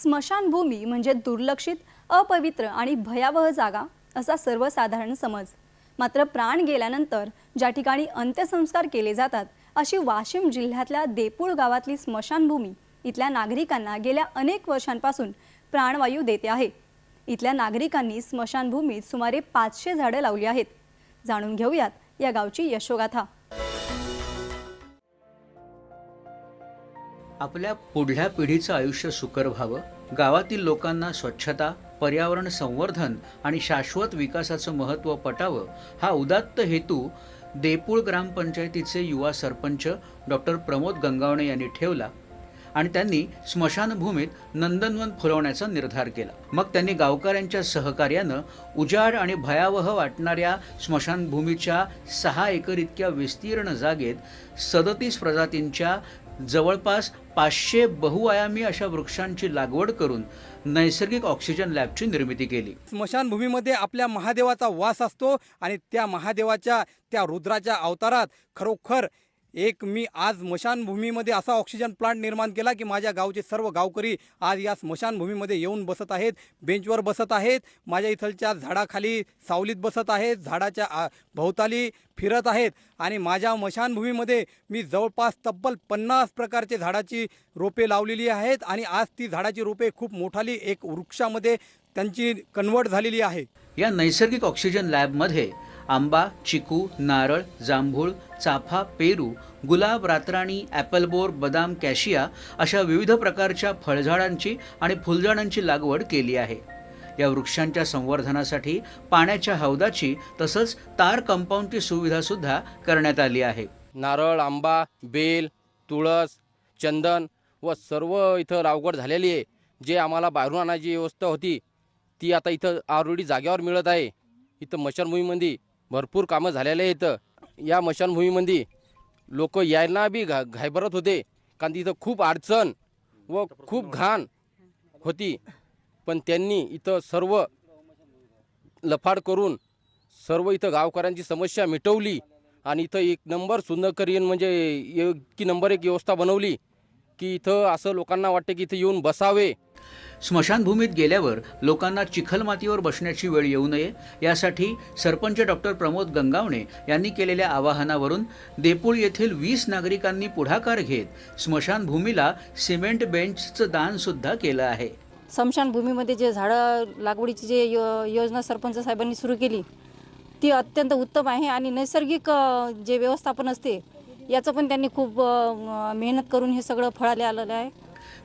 स्मशानभूमी म्हणजे दुर्लक्षित, अपवित्र आणि भयावह जागा असा सर्वसाधारण समज। मात्र प्राण गेल्यानंतर ज्या ठिकाणी अंत्यसंस्कार केले जातात अशी वाशिम जिल्ह्यातल्या देपूळ गावातली स्मशानभूमी इथल्या नागरिकांना गेल्या अनेक वर्षांपासून प्राणवायू देते आहे। इथल्या नागरिकांनी स्मशानभूमीत सुमारे 500 झाडे लावली आहेत। जाणून घेऊयात या गावची यशोगाथा। आपल्या पुढल्या पिढीचं आयुष्य सुकर व्हावं, गावातील लोकांना स्वच्छता, पर्यावरण संवर्धन आणि शाश्वत विकासाचं महत्त्व पटावं हा उदात्त हेतू देपूळ ग्रामपंचायतीचे युवा सरपंच डॉक्टर प्रमोद गंगावणे यांनी ठेवला आणि त्यांनी स्मशानभूमीत नंदनवन फुलवण्याचा निर्धार केला। मग त्यांनी गावकऱ्यांच्या सहकार्यानं उजाड आणि भयावह वाटणाऱ्या स्मशानभूमीच्या 6 एकर इतक्या विस्तीर्ण जागेत 37 प्रजातींच्या जवळपास 500 बहुआयामी अशा वृक्षांची लागवड करून नैसर्गिक ऑक्सिजन लॅबची निर्मिती केली। स्मशानभूमीमध्ये आपल्या महादेवाचा वास असतो आणि त्या महादेवाच्या त्या रुद्राच्या अवतारात खरोखर मी आज स्मशानभूमीमध्ये असा ऑक्सिजन प्लांट निर्माण केला की माझ्या गावचे सर्व गावकरी आज या स्मशानभूमीमध्ये येऊन बसत आहेत, बेंचवर बसत आहेत, माझ्या इथलच्या झाडाखाली सावलीत बसत आहेत, झाडाच्या भोवताली फिरत आहेत आणि माझ्या स्मशानभूमीमध्ये मी जवळपास तब्बल 50 प्रकारचे झाडाची रोपे लावलेली आहेत आणि आज ती झाडाची रोपे खूप मोठाली एक वृक्षामध्ये त्यांची कन्वर्ट झालेली आहे। या नैसर्गिक ऑक्सिजन लॅबमध्ये आंबा, चिकू, नारळ, जांभूळ, चाफा, पेरू, गुलाब, रातराणी, ॲपलबोर, बदाम, कॅशिया अशा विविध प्रकारच्या फळझाडांची आणि फुलझाडांची लागवड केली आहे। या वृक्षांच्या संवर्धनासाठी पाण्याच्या हौदाची तसंच तार कंपाऊंडची सुविधा सुद्धा करण्यात आली आहे। नारळ, आंबा, बेल, तुळस, चंदन व सर्व इथं लागवड झालेली आहे। जे आम्हाला बाहेरून आणायची व्यवस्था होती ती आता इथं ऑलरेडी जागेवर मिळत आहे। इथं स्मशानभूमीमध्ये भरपूर कामं झालेले आहेत। या स्मशानभूमीमध्ये लोक यायला बी घाबरत होते कारण तिथं खूप अडचण व खूप घाण होती, पण त्यांनी इथं सर्व लफाड करून सर्व इथं गावकऱ्यांची समस्या मिटवली आणि इथं एक नंबर सुंदरकरीन म्हणजे की नंबर 1 व्यवस्था बनवली की इथं असं लोकांना वाटते की इथं येऊन बसावे। स्मशानभूमीत गेल्यावर लोकांना चिखलमातीवर बसण्याची वेळ येऊ नये यासाठी सरपंच डॉक्टर प्रमोद गंगावणे यांनी केलेल्या आवाहनावरून देपूळ येथील 20 नागरिकांनी पुढाकार घेत स्मशानभूमीला सिमेंट बेंचचं दान सुद्धा केलं आहे। स्मशानभूमीमध्ये जे झाडं लागवडीची जे योजना सरपंच साहेबांनी सुरू केली ती अत्यंत उत्तम आहे आणि नैसर्गिक जे व्यवस्थापन असते याचं पण त्यांनी खूप मेहनत करून हे सगळं फळाले आलेलं आहे।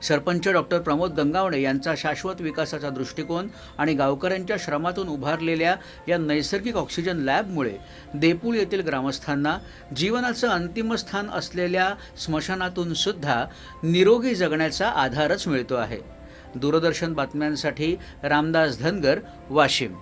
सरपंच डॉक्टर प्रमोद गंगावणे यांचा शाश्वत विकासाचा दृष्टिकोन आणि गावकऱ्यांच्या श्रमातून उभारलेल्या या नैसर्गिक ऑक्सिजन लॅबमुळे देपूळ येथील ग्रामस्थांना जीवनाचं अंतिम स्थान असलेल्या स्मशानातून सुद्धा निरोगी जगण्याचा आधारच मिळतो आहे। दूरदर्शन बातम्यांसाठी रामदास धनगर, वाशिम।